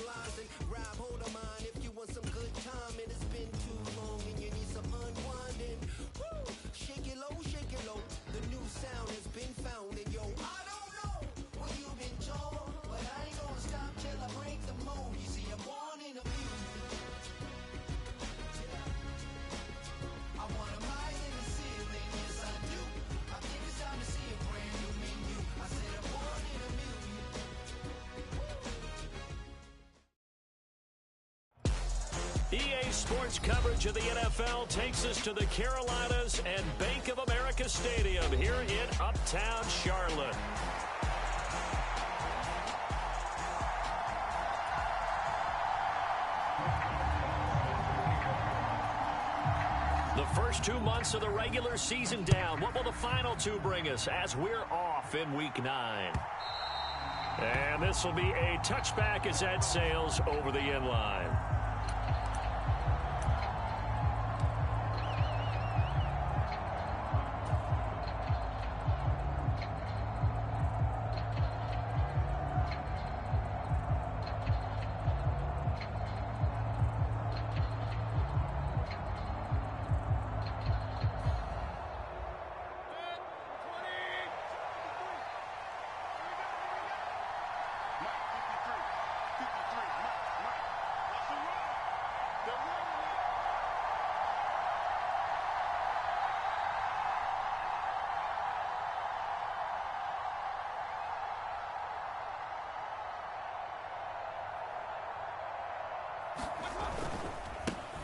socializing. Grab hold of mine if you want some good time. And it's been too long and you need some unwinding. Woo! Shake it low, the new sound has been found. And yo, I don't know what you've been told, but I ain't gonna stop till I break the mold. You see, I'm born in a music. I want a rise in the ceiling, yes I do. I think it's time to see a brand new menu. I said I'm born in a million. EA Sports coverage of the NFL takes us to the Carolinas and Bank of America Stadium here in Uptown Charlotte. The first 2 months of the regular season down. What will the final two bring us as we're off in Week 9? And this will be a touchback as that sails over the end line.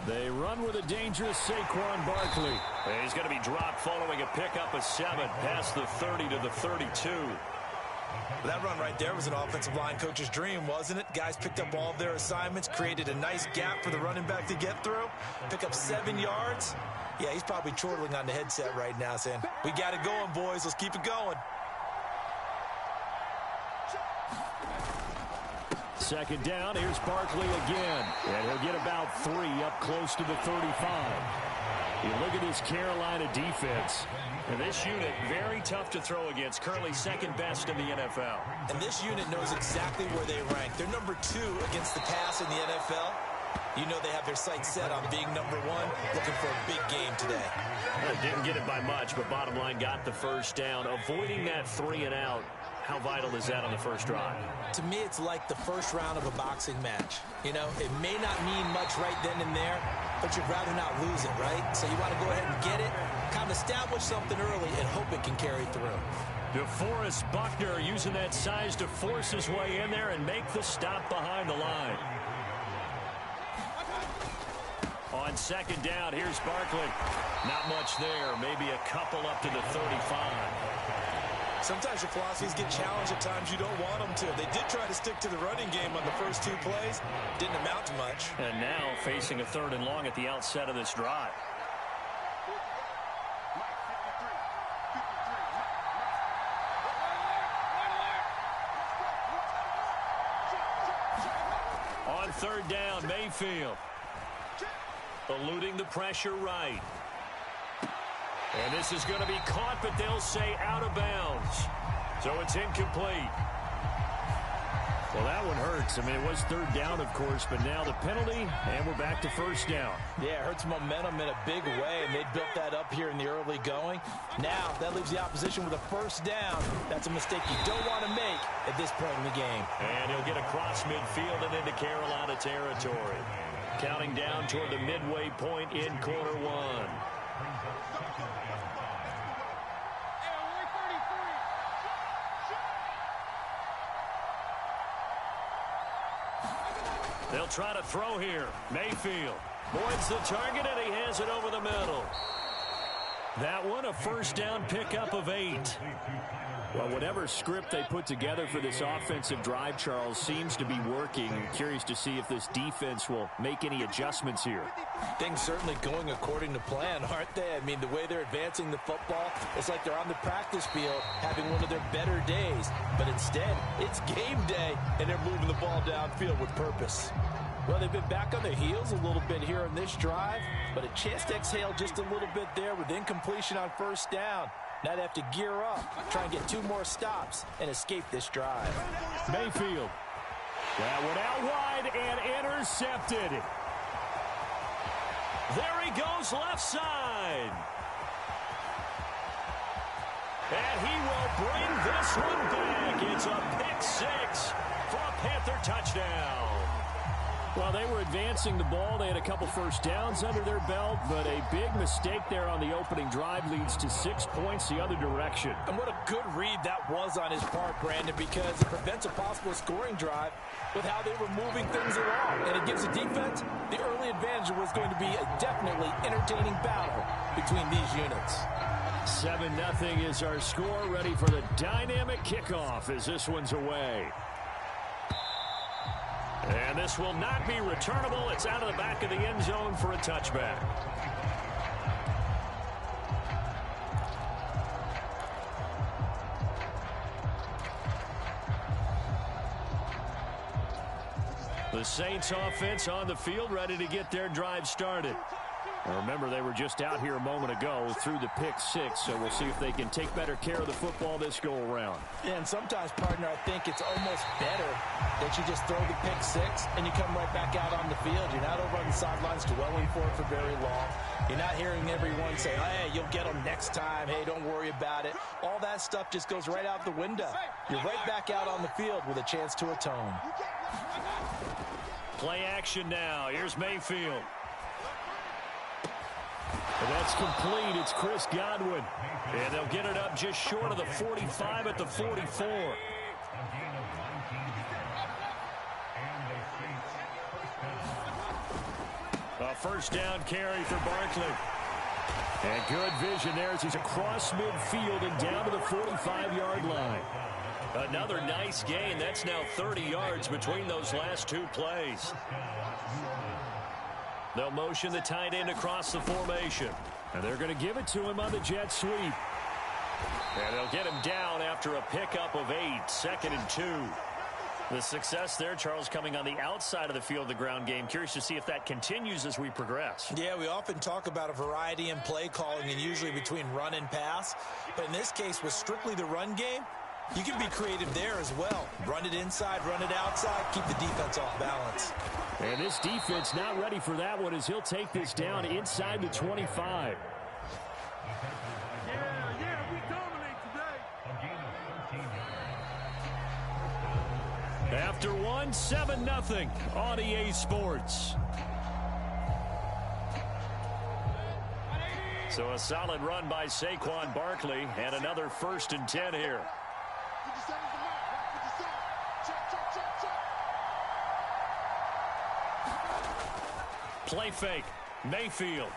They run with a dangerous Saquon Barkley. And he's going to be dropped following a pickup of 7 past the 30 to the 32. That run right there was an offensive line coach's dream, wasn't it? Guys picked up all of their assignments, created a nice gap for the running back to get through, pick up 7 yards. Yeah, he's probably chortling on the headset right now saying, we got it going, boys. Let's keep it going. Second down, here's Barkley again. And he'll get about 3 up close to the 35. You look at this Carolina defense. And this unit, very tough to throw against. Currently second best in the NFL. And this unit knows exactly where they rank. They're number 2 against the pass in the NFL. You know they have their sights set on being number 1, looking for a big game today. Well, they didn't get it by much, but bottom line, got the first down. Avoiding that 3 and out. How vital is that on the first drive? To me, it's like the first round of a boxing match. You know, it may not mean much right then and there, but you'd rather not lose it, right? So you want to go ahead and get it, kind of establish something early, and hope it can carry through. DeForest Buckner using that size to force his way in there and make the stop behind the line. On second down, here's Barkley. Not much there, maybe a couple up to the 35. Sometimes your philosophies get challenged at times you don't want them to. They did try to stick to the running game on the first 2 plays. Didn't amount to much. And now facing a 3rd and long at the outset of this drive. On 3rd down, Mayfield. Eluding the pressure right. And this is going to be caught, but they'll say out of bounds. So it's incomplete. Well, that one hurts. I mean, it was 3rd down, of course, but now the penalty, and we're back to 1st down. Yeah, it hurts momentum in a big way, and they built that up here in the early going. Now, that leaves the opposition with a 1st down. That's a mistake you don't want to make at this point in the game. And he'll get across midfield and into Carolina territory. Counting down toward the midway point in quarter 1. They'll try to throw here. Mayfield avoids the target, and he has it over the middle. That one, a 1st down pickup of 8. Well, whatever script they put together for this offensive drive, Charles, seems to be working. I'm curious to see if this defense will make any adjustments here. Things certainly going according to plan, aren't they? I mean, the way they're advancing the football, it's like they're on the practice field having one of their better days. But instead, it's game day, and they're moving the ball downfield with purpose. Well, they've been back on their heels a little bit here in this drive, but a chance to exhale just a little bit there with incompletion on 1st down. Now they have to gear up, try and get 2 more stops, and escape this drive. Mayfield That went out wide and intercepted. There he goes left side. And he will bring this one back. It's a pick six for a Panther touchdown. Well, they were advancing the ball. They had a couple first downs under their belt, but a big mistake there on the opening drive leads to 6 points the other direction. And what a good read that was on his part, Brandon, because it prevents a possible scoring drive with how they were moving things along. And it gives the defense the early advantage. Was going to be a definitely entertaining battle between these units. 7-0 is our score. Ready for the dynamic kickoff as this one's away. And this will not be returnable. It's out of the back of the end zone for a touchback. The Saints offense on the field, ready to get their drive started. Now remember, they were just out here a moment ago through the pick six, so we'll see if they can take better care of the football this go-around. Yeah, and sometimes, partner, I think it's almost better that you just throw the pick six and you come right back out on the field. You're not over on the sidelines dwelling for it for very long. You're not hearing everyone say, hey, you'll get them next time. Hey, don't worry about it. All that stuff just goes right out the window. You're right back out on the field with a chance to atone. Play action now. Here's Mayfield. And that's complete. It's Chris Godwin. And they'll get it up just short of the 45 at the 44. A first down carry for Barkley. And good vision there as he's across midfield and down to the 45-yard line. Another nice gain. That's now 30 yards between those last two plays. They'll motion the tight end across the formation. And they're going to give it to him on the jet sweep. And they'll get him down after a pickup of 8, 2nd and 2. The success there, Charles, coming on the outside of the field, the ground game. Curious to see if that continues as we progress. Yeah, we often talk about a variety in play calling and usually between run and pass. But in this case, with strictly the run game, you can be creative there as well. Run it inside, run it outside, keep the defense off balance. And this defense not ready for that one as he'll take this down inside the 25. We dominate today. After one, 7-0 on EA Sports. So a solid run by Saquon Barkley and another 1st and 10 here. Play fake. Mayfield.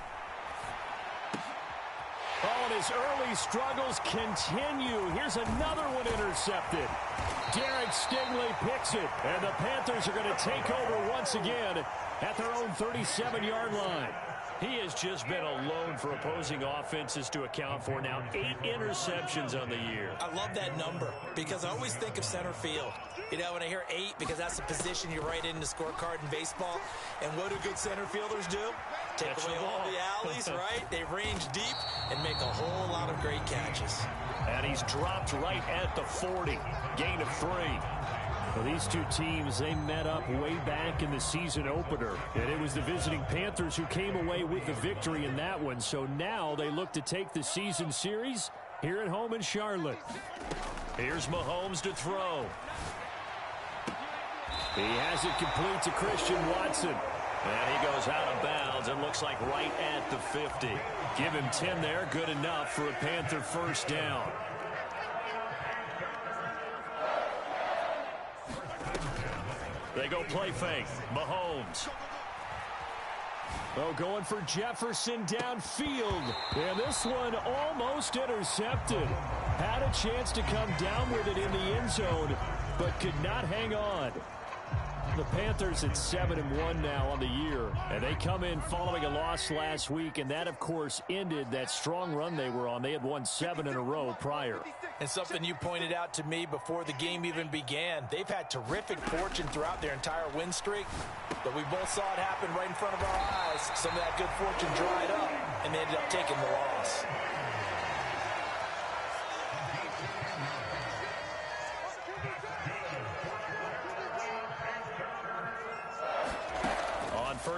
Oh, and his early struggles continue. Here's another one intercepted. Derek Stingley picks it, and the Panthers are going to take over once again at their own 37-yard line. He has just been alone for opposing offenses to account for now 8 interceptions on the year. I love that number because I always think of center field. You know, when I hear 8, because that's the position you write in the scorecard in baseball. And what do good center fielders do? Take away all the alleys, right? They range deep and make a whole lot of great catches. And he's dropped right at the 40. Gain of 3. Well, these two teams, they met up way back in the season opener. And it was the visiting Panthers who came away with the victory in that one. So now they look to take the season series here at home in Charlotte. Here's Mahomes to throw. He has it complete to Christian Watson. And he goes out of bounds. It looks like right at the 50. Give him 10 there. Good enough for a Panther first down. They go play fake. Mahomes. Oh, going for Jefferson downfield. And this one almost intercepted. Had a chance to come down with it in the end zone, but could not hang on. The Panthers at 7-1 now on the year, and they come in following a loss last week, and that, of course, ended that strong run they were on. They had won 7 in a row prior. And something you pointed out to me before the game even began, they've had terrific fortune throughout their entire win streak, but we both saw it happen right in front of our eyes. Some of that good fortune dried up, and they ended up taking the loss.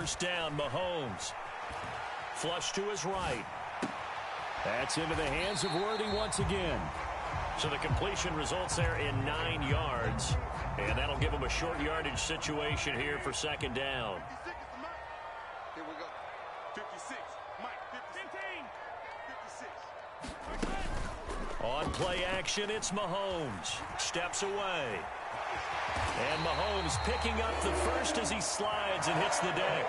first down. Mahomes. Flush to his right. That's into the hands of Worthy once again. So the completion results there in 9 yards. And that'll give him a short yardage situation here for second down. Here we go. 56. Mike, 15. 56. On play action, it's Mahomes. Steps away. And Mahomes picking up the first as he slides and hits the deck.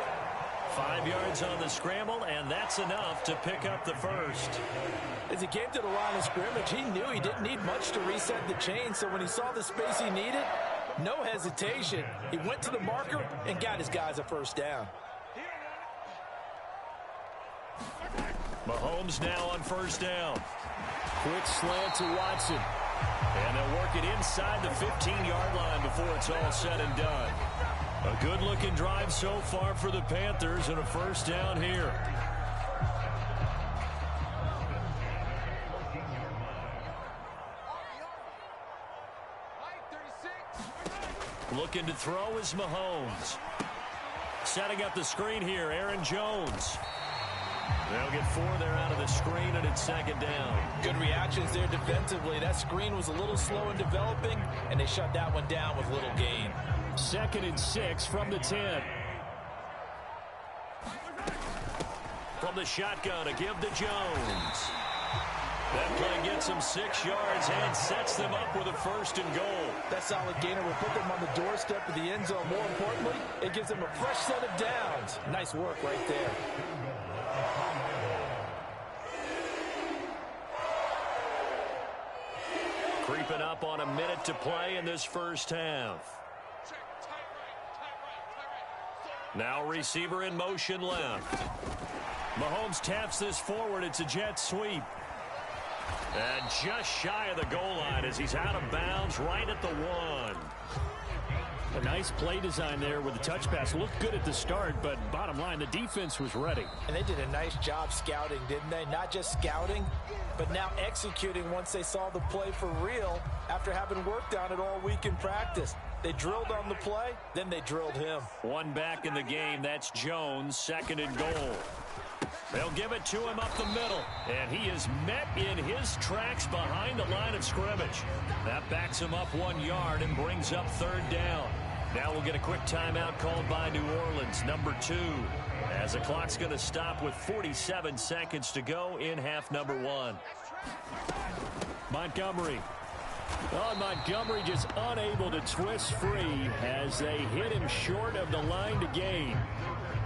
5 yards on the scramble, and that's enough to pick up the first. As he came to the line of scrimmage, he knew he didn't need much to reset the chain, so when he saw the space he needed, no hesitation. He went to the marker and got his guys a first down. Mahomes now on first down. Quick slant to Watson. And they'll work it inside the 15-yard line before it's all said and done. A good-looking drive so far for the Panthers and a first down here. Looking to throw is Mahomes. Setting up the screen here, Aaron Jones. They'll get 4 there out of the screen, and it's second down. Good reactions there defensively. That screen was a little slow in developing, and they shut that one down with little gain. 2nd and 6 from the 10. From the shotgun, a give to Jones. That play gets him 6 yards and sets them up with a first and goal. That solid gainer will put them on the doorstep of the end zone. More importantly, it gives them a fresh set of downs. Nice work right there. Creeping up on a minute to play in this first half. Now receiver in motion left. Mahomes taps this forward. It's a jet sweep. And just shy of the goal line as he's out of bounds right at the 1. A nice play design there with the touch pass. Looked good at the start, but bottom line, the defense was ready. And they did a nice job scouting, didn't they? Not just scouting, but now executing once they saw the play for real after having worked on it all week in practice. They drilled on the play, then they drilled him. One back in the game. That's Jones, 2nd and goal. They'll give it to him up the middle, and he is met in his tracks behind the line of scrimmage. That backs him up 1 yard and brings up 3rd down. Now we'll get a quick timeout called by New Orleans, number 2, as the clock's going to stop with 47 seconds to go in half number 1. Montgomery. Oh, Montgomery just unable to twist free as they hit him short of the line to gain.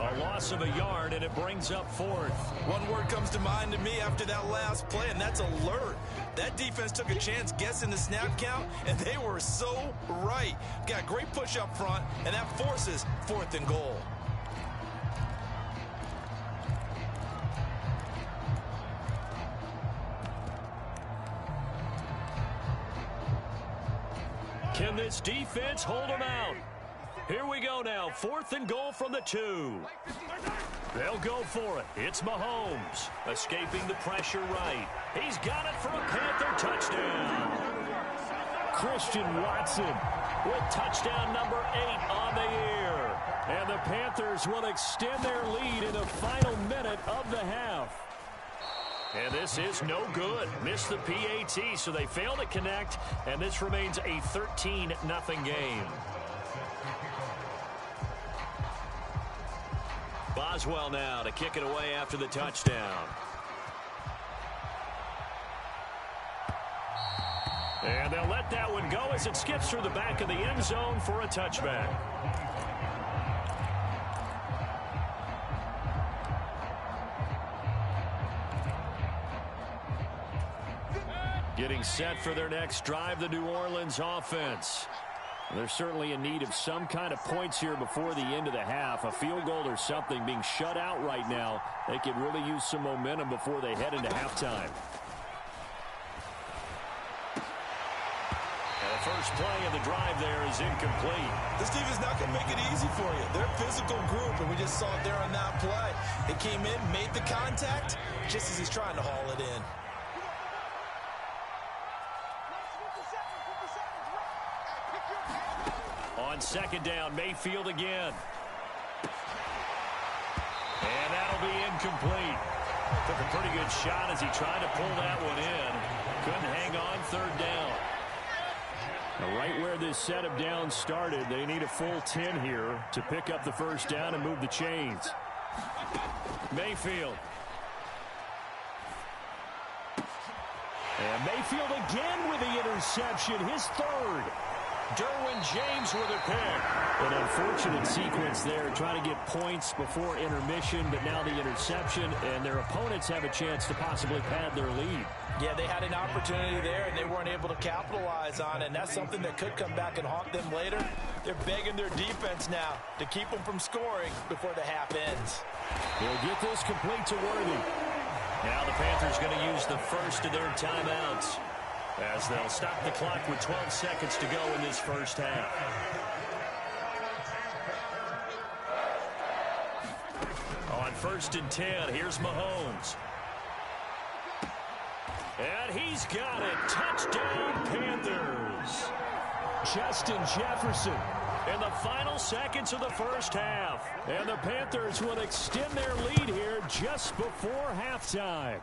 A loss of a yard, and it brings up 4th. One word comes to mind to me after that last play, and that's alert. That defense took a chance guessing the snap count, and they were so right. Got great push up front, and that forces 4th and goal. Can this defense hold them out? Here we go now. 4th and goal from the 2. They'll go for it. It's Mahomes escaping the pressure right. He's got it for a Panther touchdown. Christian Watson with touchdown number 8 on the year. And the Panthers will extend their lead in the final minute of the half. And this is no good. Missed the PAT, so they fail to connect, and this remains a 13-0 game. Boswell now to kick it away after the touchdown. And they'll let that one go as it skips through the back of the end zone for a touchback. Getting set for their next drive, the New Orleans offense. They're certainly in need of some kind of points here before the end of the half. A field goal or something. Being shut out right now, they could really use some momentum before they head into halftime. And the first play of the drive there is incomplete. This defense not going to make it easy for you. They're a physical group, and we just saw it there on that play. They came in, made the contact, just as he's trying to haul it in. On second down, Mayfield again. And that'll be incomplete. Took a pretty good shot as he tried to pull that one in. Couldn't hang on third down. Now, right where this set of downs started, they need a full 10 here to pick up the first down and move the chains. Mayfield. And Mayfield again with the interception, his third. Derwin James with a pick. An unfortunate sequence there, trying to get points before intermission, but now the interception, and their opponents have a chance to possibly pad their lead. Yeah, they had an opportunity there, and they weren't able to capitalize on it, and that's something that could come back and haunt them later. They're begging their defense now to keep them from scoring before the half ends. They'll get this complete to Worthy. Now the Panthers going to use the first of their timeouts as they'll stop the clock with 12 seconds to go in this first half. On 1st and 10, here's Mahomes. And he's got it. Touchdown, Panthers. Justin Jefferson. In the final seconds of the first half. And the Panthers will extend their lead here just before halftime.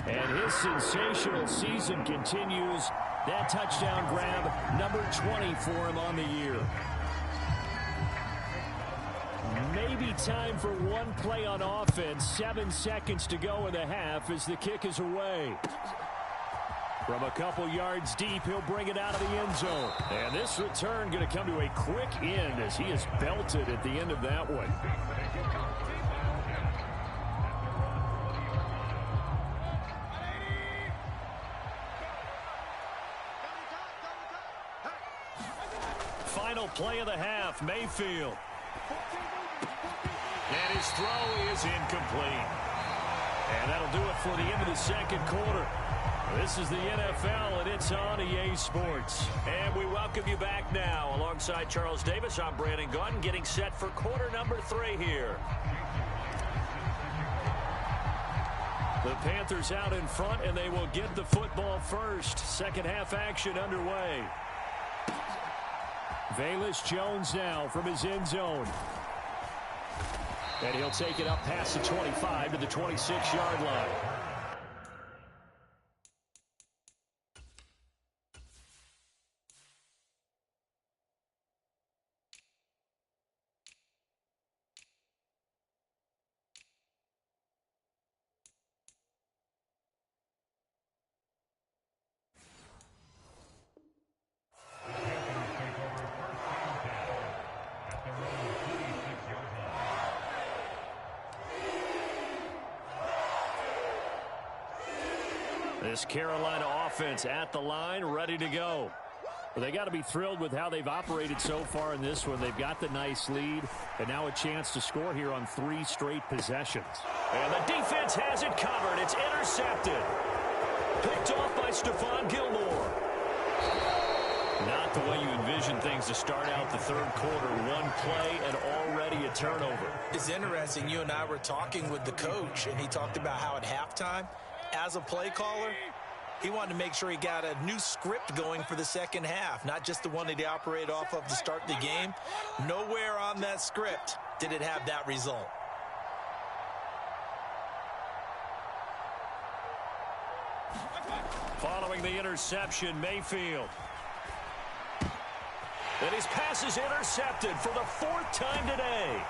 And his sensational season continues. That touchdown grab, number 20 for him on the year. Maybe time for one play on offense. 7 seconds to go in the half as the kick is away. From a couple yards deep, he'll bring it out of the end zone. And this return going to come to a quick end as he is belted at the end of that one. Final play of the half, Mayfield. And his throw is incomplete. And that'll do it for the end of the second quarter. This is the NFL, and it's on EA Sports. And we welcome you back now. Alongside Charles Davis, I'm Brandon Gaudin, getting set for quarter number 3 here. The Panthers out in front, and they will get the football first. Second half action underway. Velus Jones now from his end zone. And he'll take it up past the 25 to the 26-yard line. This Carolina offense at the line, ready to go. Well, they got to be thrilled with how they've operated so far in this one. They've got the nice lead, and now a chance to score here on 3 straight possessions. And the defense has it covered. It's intercepted. Picked off by Stephon Gilmore. Not the way you envision things to start out the third quarter. One play and already a turnover. It's interesting. You and I were talking with the coach, and he talked about how at halftime, as a play caller, he wanted to make sure he got a new script going for the second half, not just the one that he operated off of to start the game. Nowhere on that script did it have that result. Following the interception, Mayfield. And his pass is intercepted for the 4th time today.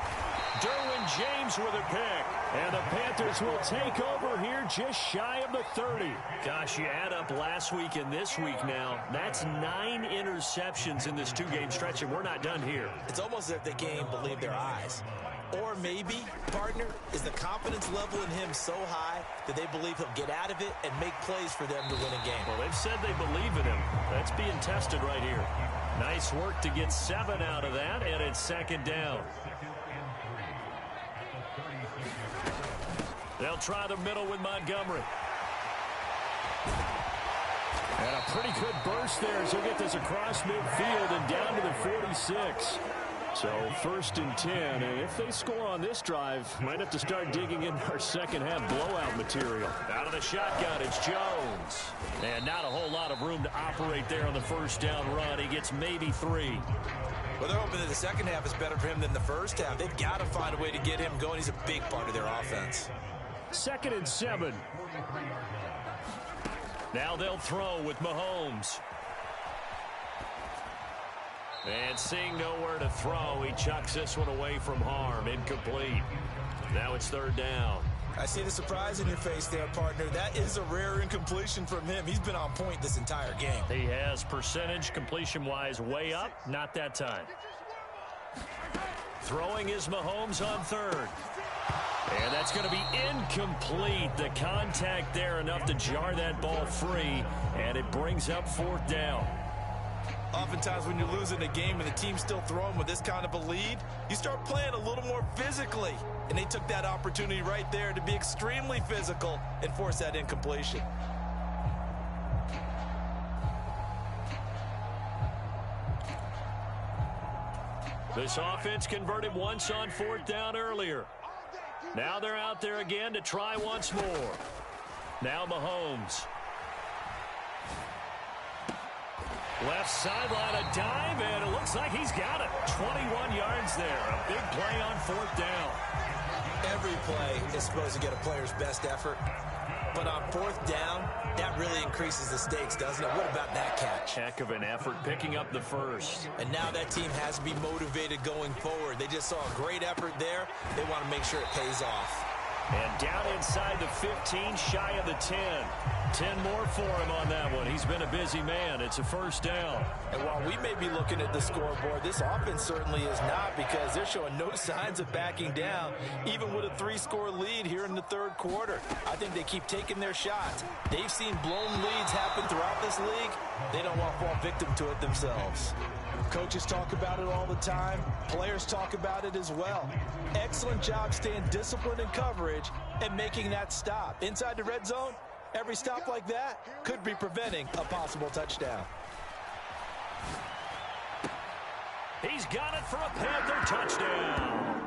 Derwin James with a pick. And the Panthers will take over here just shy of the 30. Gosh, you add up last week and this week now. That's 9 interceptions in this 2-game stretch, and we're not done here. It's almost as if they can't believe their eyes. Or maybe, partner, is the confidence level in him so high that they believe he'll get out of it and make plays for them to win a game. Well, they've said they believe in him. That's being tested right here. Nice work to get 7 out of that, and it's 2nd down. They'll try the middle with Montgomery. And a pretty good burst there as he'll get this across midfield and down to the 46. So 1st and 10, and if they score on this drive, might have to start digging in our second half blowout material. Out of the shotgun, it's Jones. And not a whole lot of room to operate there on the first down run. He gets maybe 3. Well, they're hoping that the second half is better for him than the first half. They've got to find a way to get him going. He's a big part of their offense. 2nd and 7. Now they'll throw with Mahomes. And seeing nowhere to throw, he chucks this one away from harm. Incomplete. Now it's 3rd down. I see the surprise in your face there, partner. That is a rare incompletion from him. He's been on point this entire game. He has percentage completion-wise way up. Not that time. Throwing is Mahomes on 3rd. And that's going to be incomplete. The contact there enough to jar that ball free. And it brings up 4th down. Oftentimes when you're losing a game and the team's still throwing with this kind of a lead, you start playing a little more physically. And they took that opportunity right there to be extremely physical and force that incompletion. This offense converted once on 4th down earlier. Now they're out there again to try once more. Now Mahomes. Left sideline, a dive, and it looks like he's got it. 21 yards there. A big play on 4th down. Every play is supposed to get a player's best effort. But on 4th down, that really increases the stakes, doesn't it? What about that catch? Heck of an effort picking up the first. And now that team has to be motivated going forward. They just saw a great effort there. They want to make sure it pays off. And down inside the 15, shy of the 10. 10 more for him on that one. He's been a busy man. It's a 1st down. And while we may be looking at the scoreboard, this offense certainly is not, because they're showing no signs of backing down, even with a 3-score lead here in the 3rd quarter. I think they keep taking their shots. They've seen blown leads happen throughout this league. They don't want to fall victim to it themselves. Coaches talk about it all the time. Players talk about it as well. Excellent job staying disciplined in coverage and making that stop. Inside the red zone, every stop like that could be preventing a possible touchdown. He's got it for a Panther touchdown.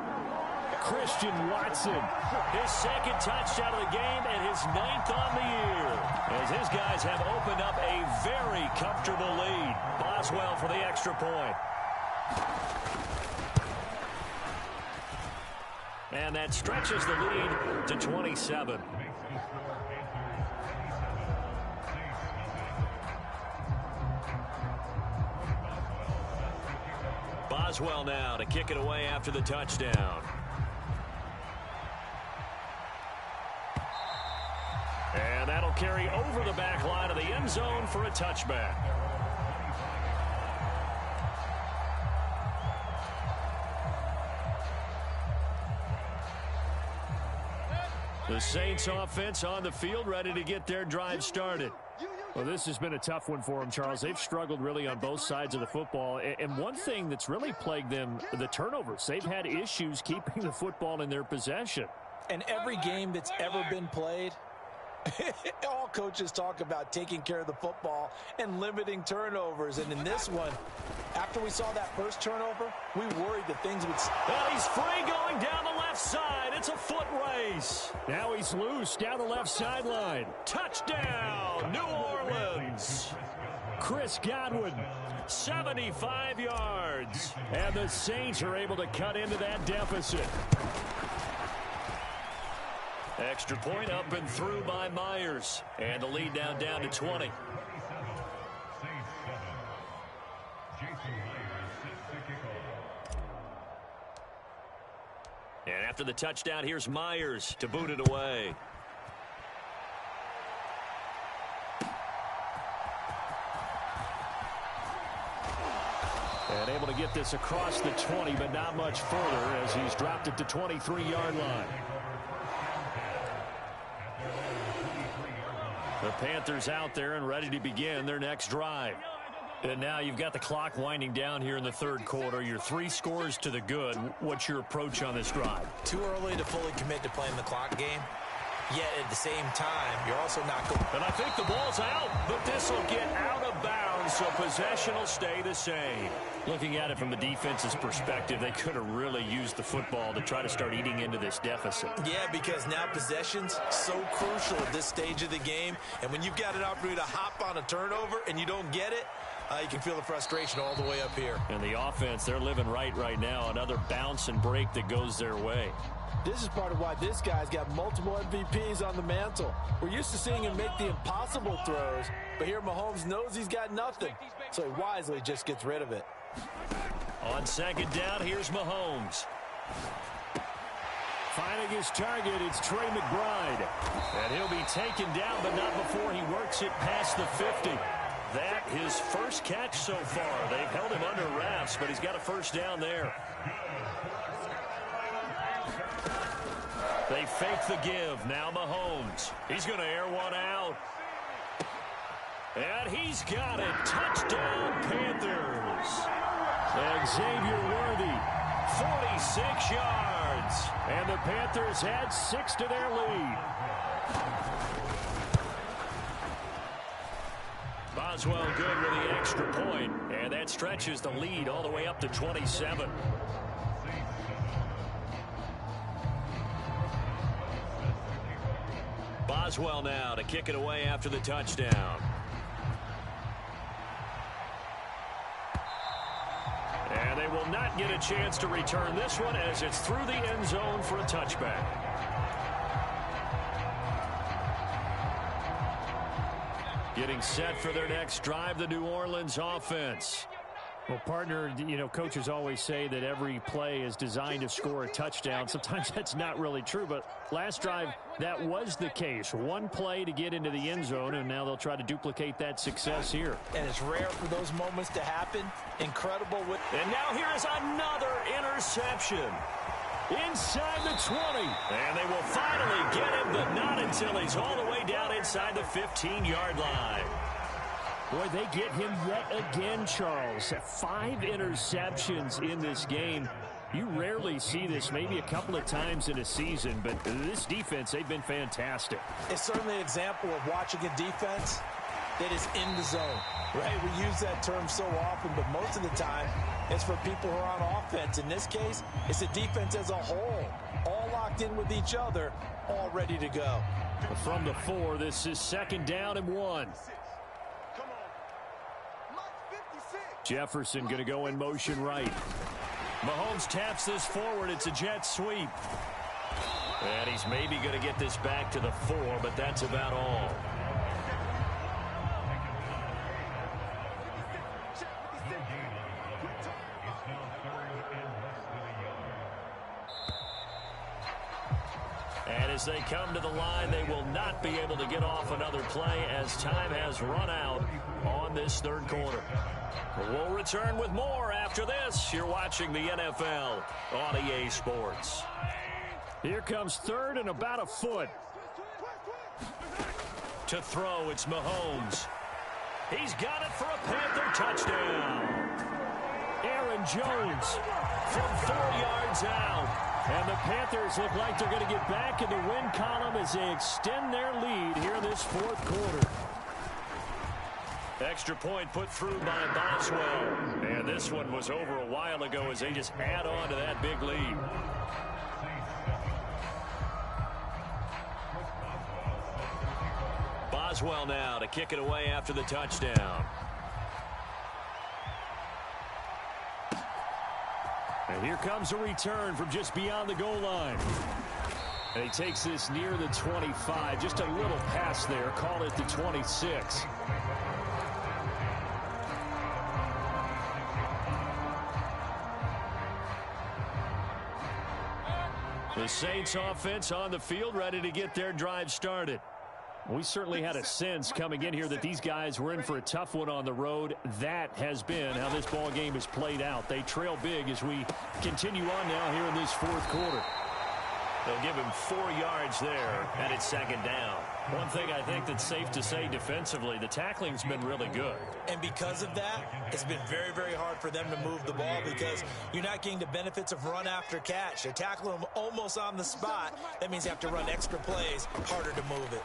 Christian Watson. His 2nd touchdown of the game and his 9th on the year. As his guys have opened up a very comfortable lead. Boswell for the extra point. And that stretches the lead to 27. Boswell now to kick it away after the touchdown. And that'll carry over the back line of the end zone for a touchback. The Saints offense on the field, ready to get their drive started. Well, this has been a tough one for them, Charles. They've struggled really on both sides of the football. And one thing that's really plagued them, the turnovers. They've had issues keeping the football in their possession. And every game that's ever been played, all coaches talk about taking care of the football and limiting turnovers. And in this one, after we saw that first turnover, we worried that things would... And he's free going down the left side. It's a foot race. Now he's loose down the left sideline. Touchdown, New Orleans. Chris Godwin. 75 yards. And the Saints are able to cut into that deficit. Extra point up and through by Myers. And the lead down to 20. And after the touchdown, here's Myers to boot it away. And able to get this across the 20, but not much further as he's dropped it to 23-yard line. The Panthers out there and ready to begin their next drive. And now you've got the clock winding down here in the 3rd quarter. You're 3 scores to the good. What's your approach on this drive? Too early to fully commit to playing the clock game. Yet at the same time, you're also not going. And I think the ball's out, but this will get out of bounds so possession will stay the same. Looking at it from the defense's perspective, they could have really used the football to try to start eating into this deficit. Yeah, because now possession's so crucial at this stage of the game. And when you've got an opportunity to hop on a turnover and you don't get it, you can feel the frustration all the way up here. And the offense, they're living right now. Another bounce and break that goes their way. This is part of why this guy's got multiple MVPs on the mantle. We're used to seeing him make the impossible throws, but here Mahomes knows he's got nothing, so he wisely just gets rid of it. On second down, here's Mahomes. Finding his target, it's Trey McBride. And he'll be taken down, but not before he works it past the 50. That his first catch so far. They've held him under wraps, but he's got a first down there. They fake the give. Now Mahomes. He's going to air one out. And he's got it. Touchdown, Panthers. And Xavier Worthy. 46 yards. And the Panthers add 6 to their lead. Boswell good with the extra point. And that stretches the lead all the way up to 27. Boswell now to kick it away after the touchdown. And they will not get a chance to return this one as it's through the end zone for a touchback. Getting set for their next drive, the New Orleans offense. Well, partner, coaches always say that every play is designed to score a touchdown. Sometimes that's not really true, but last drive, that was the case. One play to get into the end zone, and now they'll try to duplicate that success here. And it's rare for those moments to happen. Incredible. And now here is another interception. Inside the 20. And they will finally get him, but not until he's all the way down inside the 15-yard line. Boy, they get him yet again, Charles. 5 interceptions in this game. You rarely see this, maybe a couple of times in a season, but this defense, they've been fantastic. It's certainly an example of watching a defense that is in the zone, right? We use that term so often, but most of the time, it's for people who are on offense. In this case, it's the defense as a whole, all locked in with each other, all ready to go. From the 4, this is second down and 1. Jefferson going to go in motion right. Mahomes taps this forward. It's a jet sweep. And he's maybe going to get this back to the 4, but that's about all. And as they come to the line, they will not be able to get off another play as time has run out on this third quarter. We'll return with more after this. You're watching the NFL on EA Sports. Here comes third and about a foot. To throw, it's Mahomes. He's got it for a Panther touchdown. Aaron Jones from 4 yards out. And the Panthers look like they're going to get back in the win column as they extend their lead here in this fourth quarter. Extra point put through by Boswell. And this one was over a while ago as they just add on to that big lead. Boswell now to kick it away after the touchdown. And here comes a return from just beyond the goal line. And he takes this near the 25. Just a little pass there. Call it the 26. The Saints offense on the field, ready to get their drive started. We certainly had a sense coming in here that these guys were in for a tough one on the road. That has been how this ball game has played out. They trail big as we continue on now here in this fourth quarter. They'll give him 4 yards there, and it's second down. One thing I think that's safe to say defensively, the tackling's been really good. And because of that, it's been very, very hard for them to move the ball because you're not getting the benefits of run after catch. They're tackling them almost on the spot. That means you have to run extra plays, harder to move it.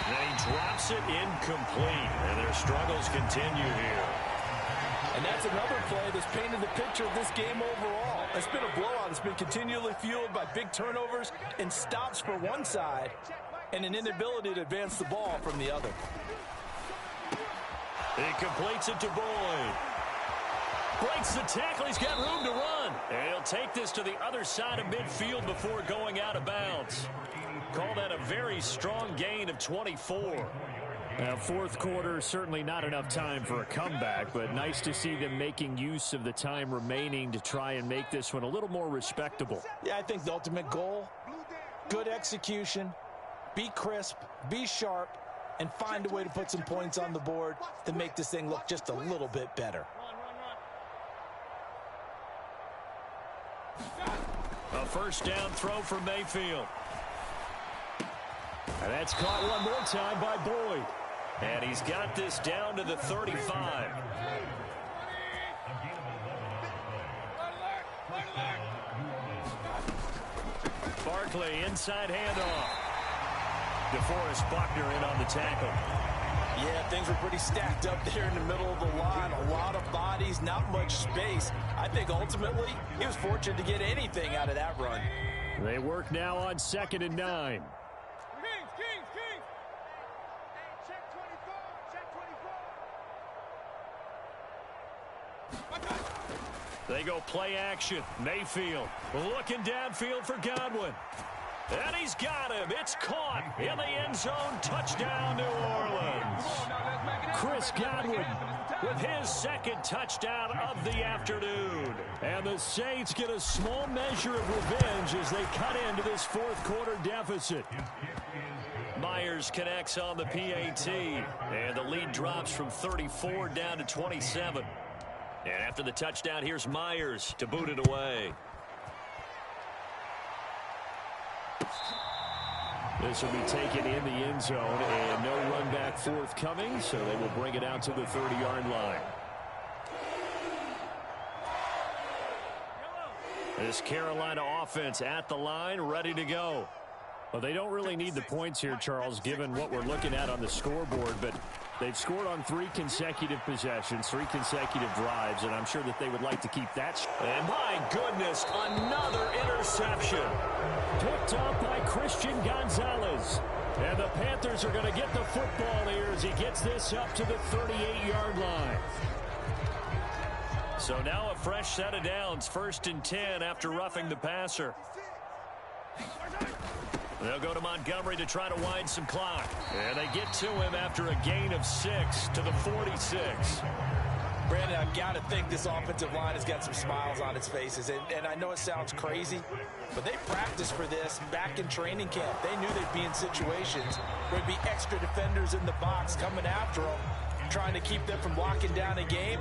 And he drops it incomplete. And their struggles continue here. And that's another play that's painted the picture of this game overall. It's been a blowout. It's been continually fueled by big turnovers and stops for one side and an inability to advance the ball from the other. He completes it to Boyd. Breaks the tackle. He's got room to run. And he'll take this to the other side of midfield before going out of bounds. Call that a very strong gain of 24. Now, fourth quarter, certainly not enough time for a comeback, but nice to see them making use of the time remaining to try and make this one a little more respectable. Yeah, I think the ultimate goal, good execution, be crisp, be sharp, and find a way to put some points on the board to make this thing look just a little bit better. A first down throw for Mayfield. And that's caught one more time by Boyd. And he's got this down to the 35. Barkley, inside handoff. DeForest Buckner in on the tackle. Yeah, things were pretty stacked up there in the middle of the line. A lot of bodies, not much space. I think ultimately he was fortunate to get anything out of that run. They work now on 2nd and 9. They go play action. Mayfield looking downfield for Godwin. And he's got him. It's caught in the end zone. Touchdown, New Orleans. Chris Godwin with his second touchdown of the afternoon. And the Saints get a small measure of revenge as they cut into this fourth quarter deficit. Myers connects on the PAT. And the lead drops from 34 down to 27. And after the touchdown, here's Myers to boot it away. This will be taken in the end zone, and no run back forthcoming, so they will bring it out to the 30-yard line. This Carolina offense at the line, ready to go. Well, they don't really need the points here, Charles, given what we're looking at on the scoreboard, but they've scored on 3 consecutive possessions, 3 consecutive drives, and I'm sure that they would like to keep that. And my goodness, another interception. Picked up by Christian Gonzalez. And the Panthers are going to get the football here as he gets this up to the 38-yard line. So now a fresh set of downs, 1st and 10 after roughing the passer. They'll go to Montgomery to try to wind some clock. And they get to him after a gain of 6 to the 46. Brandon, I've got to think this offensive line has got some smiles on its faces. And I know it sounds crazy, but they practiced for this back in training camp. They knew they'd be in situations where there'd be extra defenders in the box coming after them, trying to keep them from locking down a game.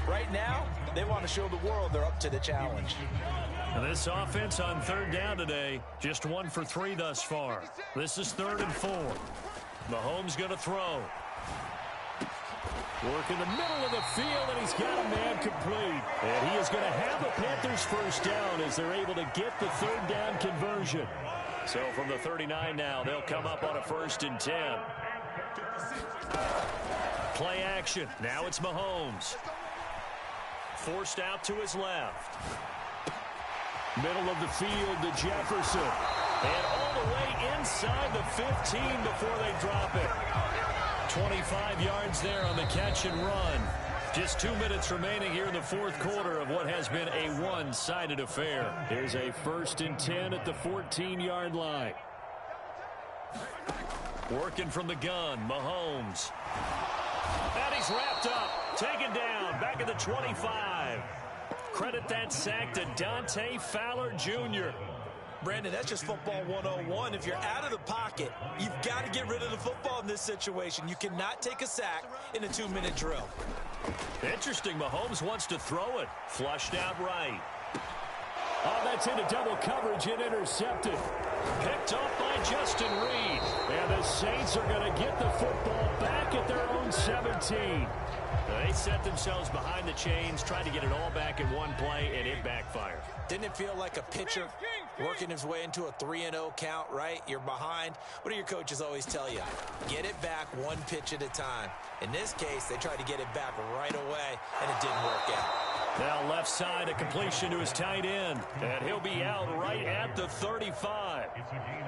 Right now, they want to show the world they're up to the challenge. And this offense on 3rd down today, just 1 for 3 thus far. This is 3rd and 4. Mahomes going to throw. Work in the middle of the field, and he's got a man complete. And he is going to have the Panthers first down as they're able to get the 3rd down conversion. So from the 39 now, they'll come up on a 1st and 10. Play action. Now it's Mahomes. Forced out to his left. Middle of the field to Jefferson. And all the way inside the 15 before they drop it. 25 yards there on the catch and run. Just 2 minutes remaining here in the fourth quarter of what has been a one-sided affair. Here's a 1st and 10 at the 14-yard line. Working from the gun, Mahomes. And he's wrapped up, taken down, back at the 25. Credit that sack to Dante Fowler Jr. Brandon, that's just football 101. If you're out of the pocket, you've got to get rid of the football in this situation. You cannot take a sack in a 2-minute drill. Interesting. Mahomes wants to throw it. Flushed out right. Oh, that's into double coverage and intercepted. Picked up by Justin Reed. And the Saints are going to get the football back at their own 17. They set themselves behind the chains, tried to get it all back in one play, and it backfired. Didn't it feel like a pitcher working his way into a 3-0 count, right? You're behind. What do your coaches always tell you? Get it back one pitch at a time. In this case, they tried to get it back right away, and it didn't work out. Now left side, a completion to his tight end, and he'll be out right at the 35.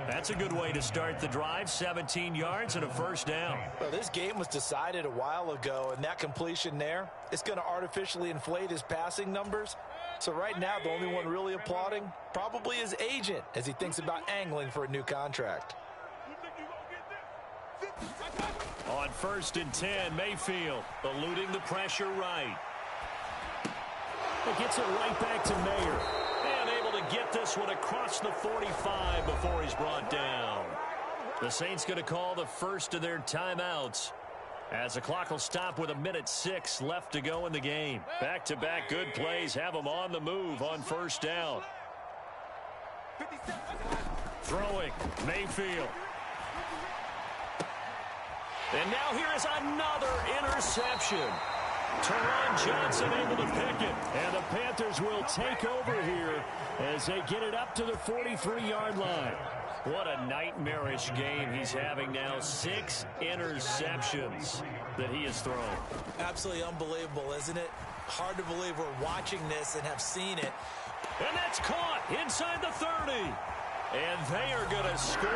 That's a good way to start the drive, 17 yards and a first down. Well, this game was decided a while ago, and that completion there, it's going to artificially inflate his passing numbers. So right now, the only one really applauding probably his agent as he thinks about angling for a new contract. On 1st and 10, Mayfield eluding the pressure right. It gets it right back to Mayer. And able to get this one across the 45 before he's brought down. The Saints going to call the first of their timeouts, as the clock will stop with 1:06 left to go in the game. Back-to-back good plays have them on the move on first down. Throwing, Mayfield. And now here is another interception. Teron Johnson able to pick it. And the Panthers will take over here as they get it up to the 43-yard line. What a nightmarish game he's having now. 6 interceptions that he has thrown. Absolutely unbelievable, isn't it? Hard to believe we're watching this and have seen it. And that's caught inside the 30. And they are going to score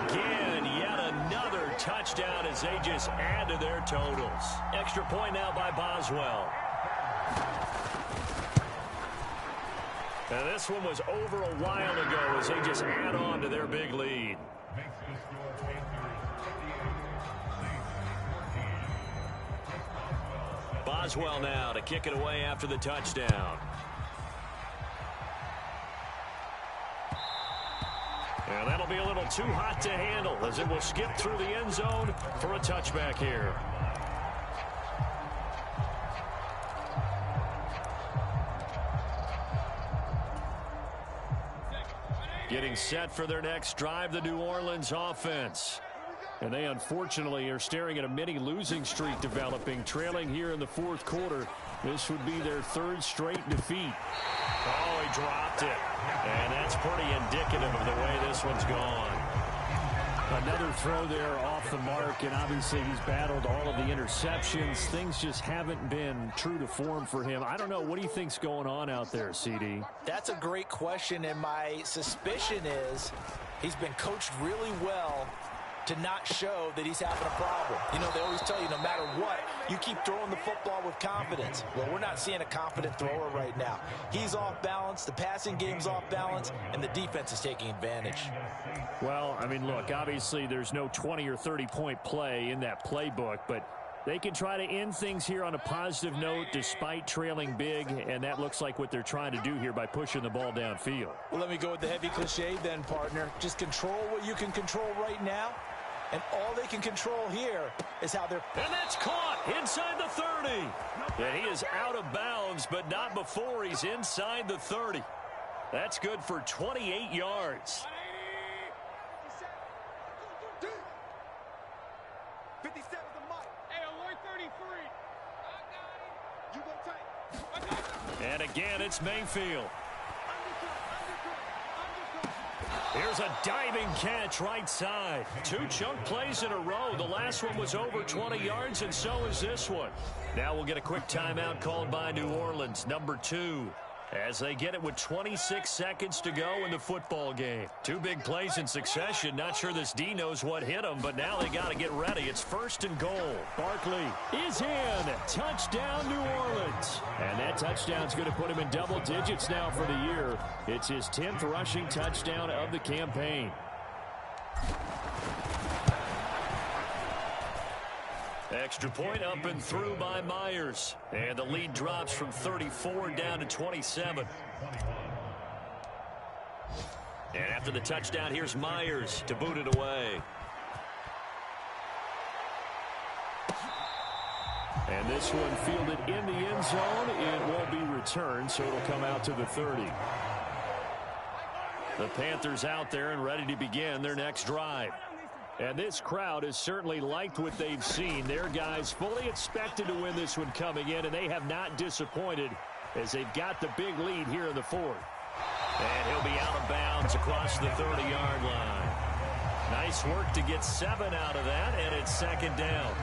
again. Yet another touchdown as they just add to their totals. Extra point now by Boswell. And this one was over a while ago as they just add on to their big lead. Boswell now to kick it away after the touchdown. And that'll be a little too hot to handle as it will skip through the end zone for a touchback here. Getting set for their next drive, the New Orleans offense. And they unfortunately are staring at a mini losing streak developing, trailing here in the 4th quarter. This would be their 3rd straight defeat. Oh, he dropped it. And that's pretty indicative of the way this one's gone. Another throw there off the mark, and obviously he's battled all of the interceptions. Things just haven't been true to form for him. I don't know. What do you think's going on out there, CD? That's a great question, and my suspicion is he's been coached really well to not show that he's having a problem. You know, they always tell you no matter what, you keep throwing the football with confidence. Well, we're not seeing a confident thrower right now. He's off balance, the passing game's off balance, and the defense is taking advantage. Well, I mean, look, obviously there's no 20 or 30-point play in that playbook, but they can try to end things here on a positive note despite trailing big, and that looks like what they're trying to do here by pushing the ball downfield. Well, let me go with the heavy cliche then, partner. Just control what you can control right now. And all they can control here is how they're... And that's caught inside the 30. And he is out of bounds, but not before he's inside the 30. That's good for 28 yards. 57 the mic. Hey, alert 33. I got it. You go tight. I got it. And again, it's Mayfield. Here's a diving catch right side. 2 chunk plays in a row. The last one was over 20 yards, and so is this one. Now we'll get a quick timeout called by New Orleans, number 2, as they get it with 26 seconds to go in the football game. 2 big plays in succession. Not sure this D knows what hit him, but now they got to get ready. It's 1st and goal. Barkley is in. Touchdown, New Orleans. And that touchdown's going to put him in double digits now for the year. It's his 10th rushing touchdown of the campaign. Extra point up and through by Myers. And the lead drops from 34 down to 27. And after the touchdown, here's Myers to boot it away. And this one fielded in the end zone. It won't be returned, so it'll come out to the 30. The Panthers out there and ready to begin their next drive. And this crowd has certainly liked what they've seen. Their guys fully expected to win this one coming in, and they have not disappointed as they've got the big lead here in the fourth. And he'll be out of bounds across the 30-yard line. Nice work to get 7 out of that, and it's second down.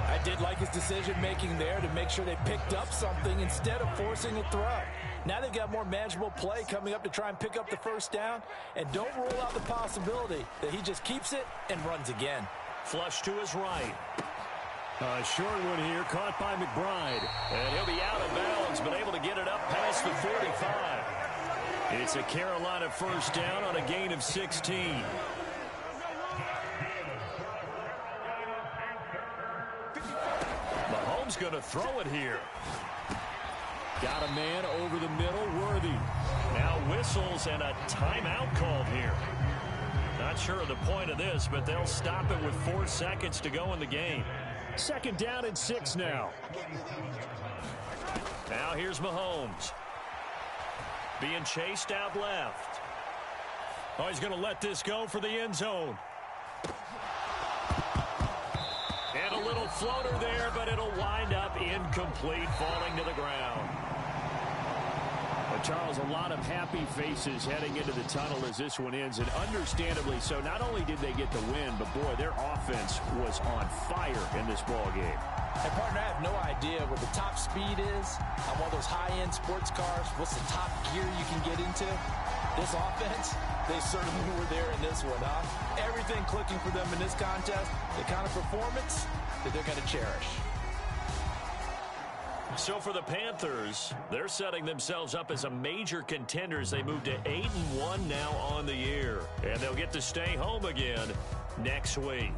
I did like his decision-making there to make sure they picked up something instead of forcing a throw. Now they've got more manageable play coming up to try and pick up the first down, and don't rule out the possibility that he just keeps it and runs again. Flush to his right. A short one here, caught by McBride. And he'll be out of bounds, but able to get it up past the 45. It's a Carolina first down on a gain of 16. Mahomes going to throw it here. Got a man over the middle, Worthy. Now whistles and a timeout called here. Not sure of the point of this, but they'll stop it with 4 seconds to go in the game. Second down and 6 now. Now here's Mahomes. Being chased out left. Oh, he's going to let this go for the end zone. And a little floater there, but it'll wind up incomplete, falling to the ground. Charles, a lot of happy faces heading into the tunnel as this one ends, and understandably so. Not only did they get the win, but boy, their offense was on fire in this ball game. Hey, partner, I have no idea what the top speed is on one of those high-end sports cars. What's the top gear you can get into? This offense, they certainly were there in this one, huh? Everything clicking for them in this contest, the kind of performance that they're going to cherish. So for the Panthers, they're setting themselves up as a major contender as they move to 8-1 now on the year. And they'll get to stay home again next week.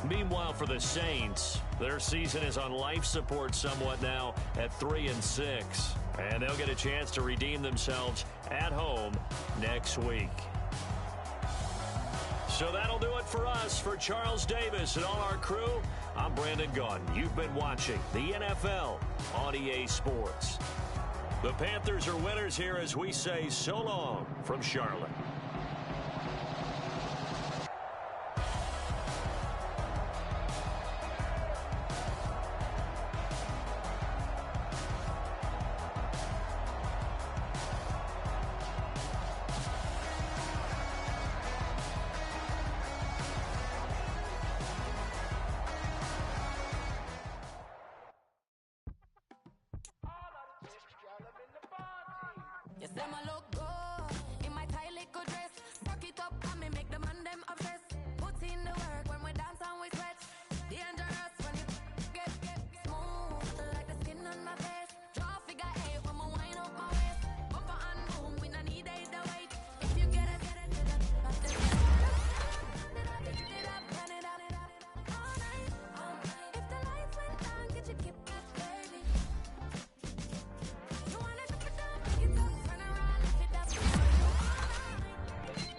Meanwhile, for the Saints, their season is on life support somewhat now at 3-6. And they'll get a chance to redeem themselves at home next week. So that'll do it for us. For Charles Davis and all our crew, I'm Brandon Gaudin. You've been watching the NFL on EA Sports. The Panthers are winners here as we say so long from Charlotte. You say my look good in my tight little dress. Rock it up and me make the man them obsessed. Put in the work when we dance and we sweat. Dangerous when you get smooth like the skin on my face. Draw figure 8 when we wind up my waist. Bumper and boom, we no need the weight. If you get it, turn it up, turn it up all night. If the lights went down, get you keep it, baby. You want it to put down, pick it up.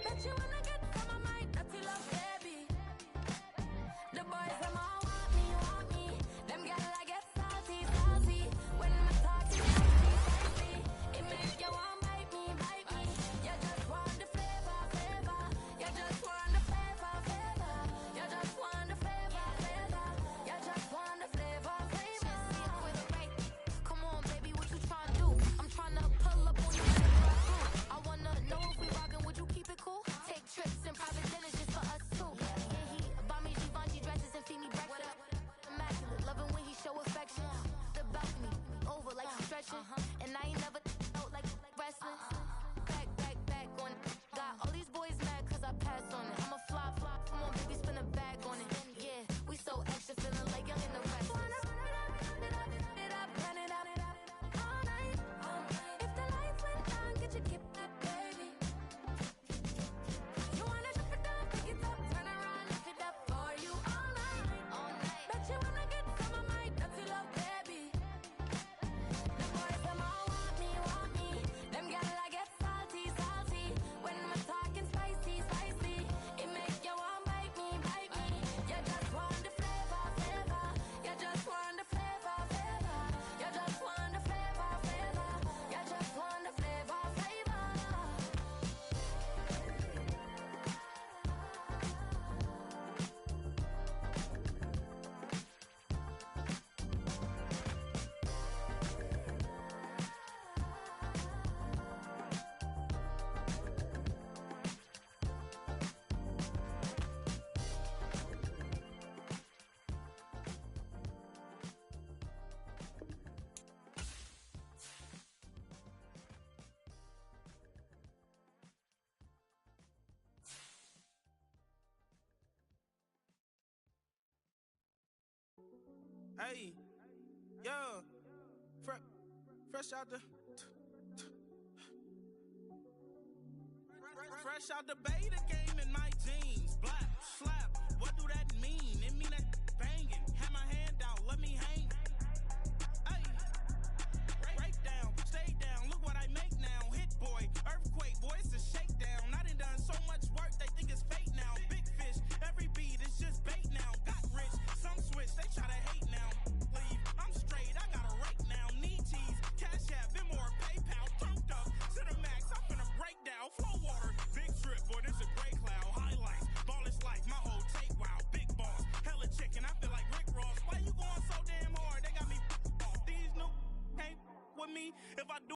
Bet you wanna get some of my dirty love, baby. The boys, them all want me. Them girl, I get salty. When my talk is spicy. It makes you want bite me. You just want the flavor. You just want the flavor. You just want the flavor. You just want the flavor. With a right. Come on, baby, what you tryna do? I'm tryna pull up on you. I wanna know if we rockin', would you keep it cool? Take trips and private dinners just for us two. Yeah, he buy me Givenchy dresses and feed me breakfast. Immaculate, loving when he show affection. The balcony, over like stretching. And I ain't never out like wrestling. Back on it. Got all these boys mad cause I passed on it. I'm a flop. Come on, baby, spin a bag on it. Yeah, we so extra, feeling like young in the rest. Turn it up, all night. If the lights went down, get you keep it, baby. You wanna drop it down, pick it up, turn around, lift it up for you all night. Bet you wanna get some of my dirty love, baby. The boys, them all want me. Hey, yeah, fresh out the beta game in my jeans. Black slap, what do that mean? It mean that